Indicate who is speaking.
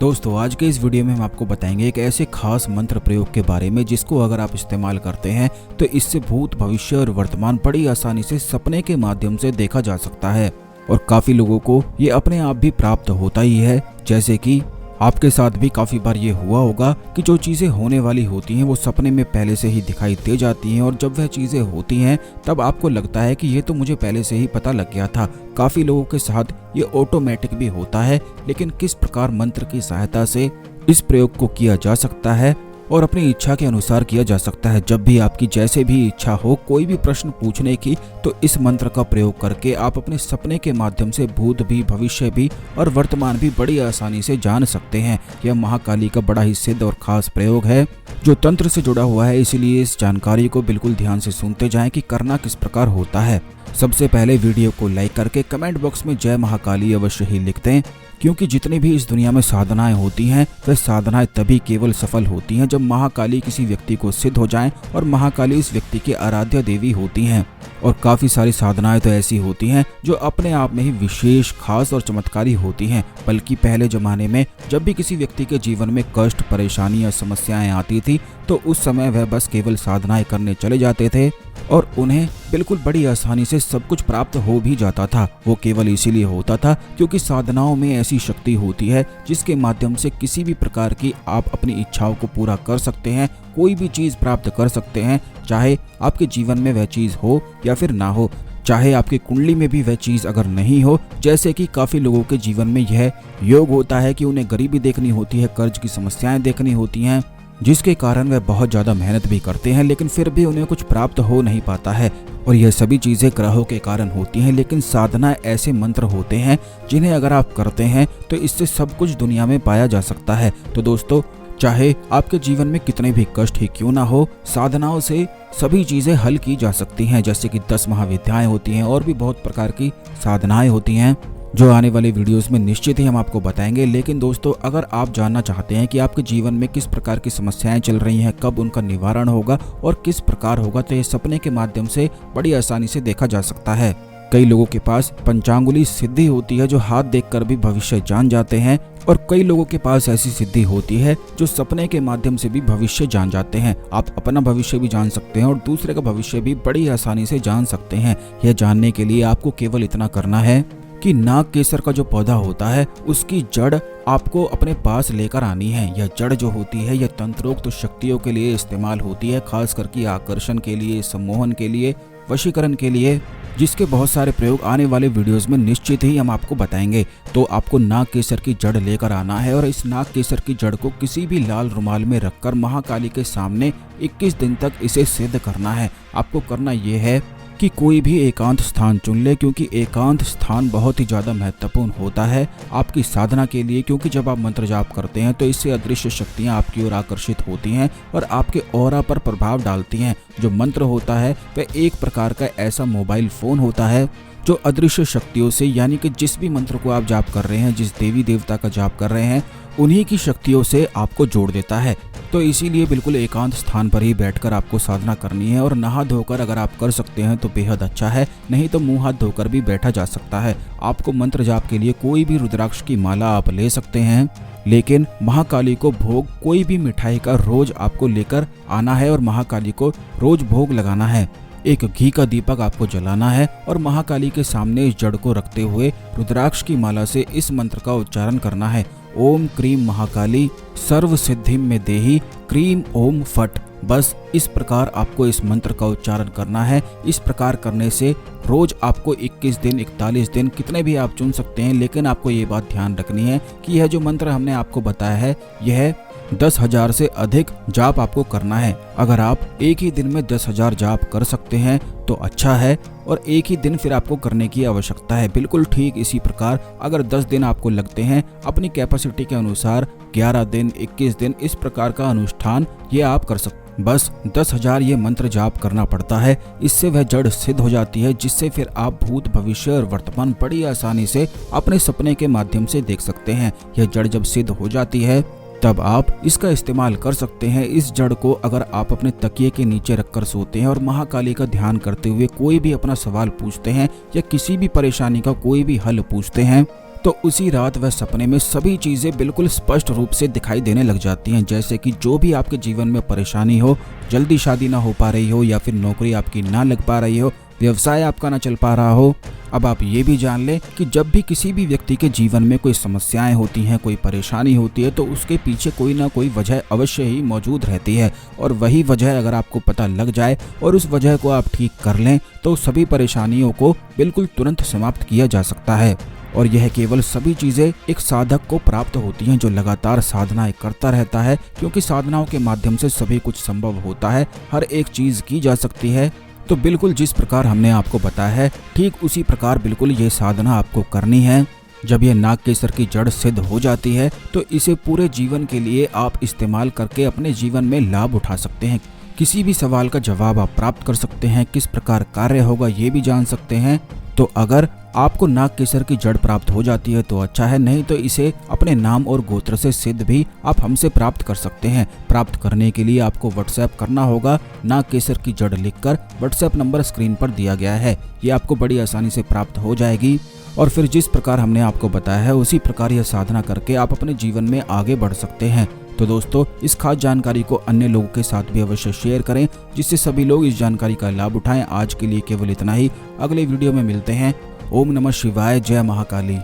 Speaker 1: दोस्तों आज के इस वीडियो में हम आपको बताएंगे एक ऐसे खास मंत्र प्रयोग के बारे में जिसको अगर आप इस्तेमाल करते हैं तो इससे भूत भविष्य और वर्तमान बड़ी आसानी से सपने के माध्यम से देखा जा सकता है और काफी लोगों को ये अपने आप भी प्राप्त होता ही है। जैसे कि आपके साथ भी काफी बार ये हुआ होगा कि जो चीजें होने वाली होती हैं वो सपने में पहले से ही दिखाई दे जाती हैं और जब वह चीजें होती हैं तब आपको लगता है कि ये तो मुझे पहले से ही पता लग गया था। काफी लोगों के साथ ये ऑटोमेटिक भी होता है, लेकिन किस प्रकार मंत्र की सहायता से इस प्रयोग को किया जा सकता है और अपनी इच्छा के अनुसार किया जा सकता है। जब भी आपकी जैसे भी इच्छा हो कोई भी प्रश्न पूछने की, तो इस मंत्र का प्रयोग करके आप अपने सपने के माध्यम से भूत भी, भविष्य भी और वर्तमान भी बड़ी आसानी से जान सकते हैं। यह महाकाली का बड़ा ही सिद्ध और खास प्रयोग है जो तंत्र से जुड़ा हुआ है, इसीलिए इस जानकारी को बिल्कुल ध्यान से सुनते जाएं कि करना किस प्रकार होता है। सबसे पहले वीडियो को लाइक करके कमेंट बॉक्स में जय महाकाली अवश्य ही लिख दें, क्योंकि जितनी भी इस दुनिया में साधनाएं होती हैं वह साधनाएं तभी केवल सफल होती हैं जब महाकाली किसी व्यक्ति को सिद्ध हो जाएं और महाकाली इस व्यक्ति की आराध्य देवी होती हैं। और काफी सारी साधनाएं तो ऐसी होती हैं जो अपने आप में ही विशेष, खास और चमत्कारी होती हैं। बल्कि पहले जमाने में जब भी किसी व्यक्ति के जीवन में कष्ट, परेशानी या समस्याएं आती थी तो उस समय वह बस केवल साधनाएं करने चले जाते थे और उन्हें बिल्कुल बड़ी आसानी से सब कुछ प्राप्त हो भी जाता था। वो केवल इसीलिए होता था क्योंकि साधनाओं में ऐसी शक्ति होती है जिसके माध्यम से किसी भी प्रकार की आप अपनी इच्छाओं को पूरा कर सकते हैं, कोई भी चीज प्राप्त कर सकते हैं, चाहे आपके जीवन में वह चीज हो या फिर ना हो, चाहे आपकी कुंडली में भी वह चीज अगर नहीं हो। जैसे कि काफी लोगों के जीवन में यह योग होता है कि उन्हें गरीबी देखनी होती है, कर्ज की समस्याएं देखनी होती हैं, जिसके कारण वह बहुत ज्यादा मेहनत भी करते हैं लेकिन फिर भी उन्हें कुछ प्राप्त हो नहीं पाता है। और यह सभी चीजें ग्रहों के कारण होती हैं, लेकिन साधना ऐसे मंत्र होते हैं जिन्हें अगर आप करते हैं तो इससे सब कुछ दुनिया में पाया जा सकता है। तो दोस्तों, चाहे आपके जीवन में कितने भी कष्ट ही क्यों ना हो, साधनाओं से सभी चीजें हल की जा सकती हैं। जैसे कि 10 महाविद्याएं होती हैं और भी बहुत प्रकार की साधनाएं होती हैं जो आने वाले वीडियोस में निश्चित ही हम आपको बताएंगे। लेकिन दोस्तों, अगर आप जानना चाहते हैं कि आपके जीवन में किस प्रकार की समस्याएं चल रही हैं, कब उनका निवारण होगा और किस प्रकार होगा, तो ये सपने के माध्यम से बड़ी आसानी से देखा जा सकता है। कई लोगों के पास पंचांगुली सिद्धि होती है जो हाथ देखकर भी भविष्य जान जाते हैं और कई लोगों के पास ऐसी सिद्धि होती है जो सपने के माध्यम से भी भविष्य जान जाते हैं। आप अपना भविष्य भी जान सकते हैं और दूसरे का भविष्य भी बड़ी आसानी से जान सकते हैं। यह जानने के लिए आपको केवल इतना करना है कि नाग केसर का जो पौधा होता है उसकी जड़ आपको अपने पास लेकर आनी है। यह जड़ जो होती है यह तंत्रोक्त शक्तियों के लिए इस्तेमाल होती है, खास करके आकर्षण के लिए, सम्मोहन के लिए, वशीकरण के लिए, जिसके बहुत सारे प्रयोग आने वाले वीडियोस में निश्चित ही हम आपको बताएंगे। तो आपको नाग केसर की जड़ लेकर आना है और इस नाग केसर की जड़ को किसी भी लाल रुमाल में रखकर महाकाली के सामने 21 दिन तक इसे सिद्ध करना है। आपको करना यह है कि कोई भी एकांत स्थान चुन ले, क्योंकि एकांत स्थान बहुत ही ज्यादा महत्वपूर्ण होता है आपकी साधना के लिए। क्योंकि जब आप मंत्र जाप करते हैं तो इससे अदृश्य शक्तियां आपकी ओर आकर्षित होती हैं और आपके ऑरा पर प्रभाव डालती हैं। जो मंत्र होता है वह एक प्रकार का ऐसा मोबाइल फोन होता है जो अदृश्य शक्तियों से, यानी कि जिस भी मंत्र को आप जाप कर रहे हैं, जिस देवी देवता का जाप कर रहे हैं, उन्हीं की शक्तियों से आपको जोड़ देता है। तो इसीलिए बिल्कुल एकांत स्थान पर ही बैठकर आपको साधना करनी है और नहा धोकर अगर आप कर सकते हैं तो बेहद अच्छा है, नहीं तो मुंह हाथ धोकर भी बैठा जा सकता है। आपको मंत्र जाप के लिए कोई भी रुद्राक्ष की माला आप ले सकते हैं, लेकिन महाकाली को भोग कोई भी मिठाई का रोज आपको लेकर आना है और महाकाली को रोज भोग लगाना है। एक घी का दीपक आपको जलाना है और महाकाली के सामने इस जड़ को रखते हुए रुद्राक्ष की माला से इस मंत्र का उच्चारण करना है। ओम क्रीम महाकाली सर्व सिद्धिम में देही क्रीम ओम फट। बस इस प्रकार आपको इस मंत्र का उच्चारण करना है। इस प्रकार करने से रोज आपको 21 दिन, 41 दिन, कितने भी आप चुन सकते हैं, लेकिन आपको ये बात ध्यान रखनी है कि यह जो मंत्र हमने आपको बताया है यह 10,000 से अधिक जाप आपको करना है। अगर आप एक ही दिन में 10,000 जाप कर सकते हैं तो अच्छा है और एक ही दिन फिर आपको करने की आवश्यकता है। बिल्कुल ठीक इसी प्रकार अगर 10 दिन आपको लगते हैं, अपनी कैपेसिटी के अनुसार 11 दिन, 21 दिन, इस प्रकार का अनुष्ठान ये आप कर सकते हैं। बस 10,000 ये मंत्र जाप करना पड़ता है। इससे वह जड़ सिद्ध हो जाती है, जिससे फिर आप भूत, भविष्य और वर्तमान बड़ी आसानी से अपने सपने के माध्यम से देख सकते हैं। यह जड़ जब सिद्ध हो जाती है तब आप इसका इस्तेमाल कर सकते हैं। इस जड़ को अगर आप अपने तकिए के नीचे रखकर सोते हैं और महाकाली का ध्यान करते हुए कोई भी अपना सवाल पूछते हैं या किसी भी परेशानी का कोई भी हल पूछते हैं तो उसी रात वह सपने में सभी चीजें बिल्कुल स्पष्ट रूप से दिखाई देने लग जाती हैं। जैसे कि जो भी आपके जीवन में परेशानी हो, जल्दी शादी ना हो पा रही हो, या फिर नौकरी आपकी ना लग पा रही हो, व्यवसाय आपका ना चल पा रहा हो। अब आप ये भी जान लें कि जब भी किसी भी व्यक्ति के जीवन में कोई समस्याएं होती हैं, कोई परेशानी होती है, तो उसके पीछे कोई ना कोई वजह अवश्य ही मौजूद रहती है। और वही वजह अगर आपको पता लग जाए और उस वजह को आप ठीक कर लें तो सभी परेशानियों को बिल्कुल तुरंत समाप्त किया जा सकता है। और यह केवल सभी चीजें एक साधक को प्राप्त होती हैं जो लगातार साधनाएं करता रहता है, क्योंकि साधनाओं के माध्यम से सभी कुछ संभव होता है, हर एक चीज की जा सकती है। तो बिल्कुल जिस प्रकार हमने आपको बताया है, ठीक उसी प्रकार बिल्कुल ये साधना आपको करनी है। जब यह नागकेसर की जड़ सिद्ध हो जाती है तो इसे पूरे जीवन के लिए आप इस्तेमाल करके अपने जीवन में लाभ उठा सकते हैं। किसी भी सवाल का जवाब आप प्राप्त कर सकते हैं, किस प्रकार कार्य होगा ये भी जान सकते हैं। तो अगर आपको नागकेसर की जड़ प्राप्त हो जाती है तो अच्छा है, नहीं तो इसे अपने नाम और गोत्र से सिद्ध भी आप हमसे प्राप्त कर सकते हैं। प्राप्त करने के लिए आपको व्हाट्सएप करना होगा। नागकेसर की जड़ लिखकर व्हाट्सएप नंबर स्क्रीन पर दिया गया है, ये आपको बड़ी आसानी से प्राप्त हो जाएगी। और फिर जिस प्रकार हमने आपको बताया है उसी प्रकार यह साधना करके आप अपने जीवन में आगे बढ़ सकते हैं। तो दोस्तों, इस खास जानकारी को अन्य लोगों के साथ भी अवश्य शेयर करें, जिससे सभी लोग इस जानकारी का लाभ उठाएं। आज के लिए केवल इतना ही, अगले वीडियो में मिलते हैं। ओम नमः शिवाय, जय महाकाली।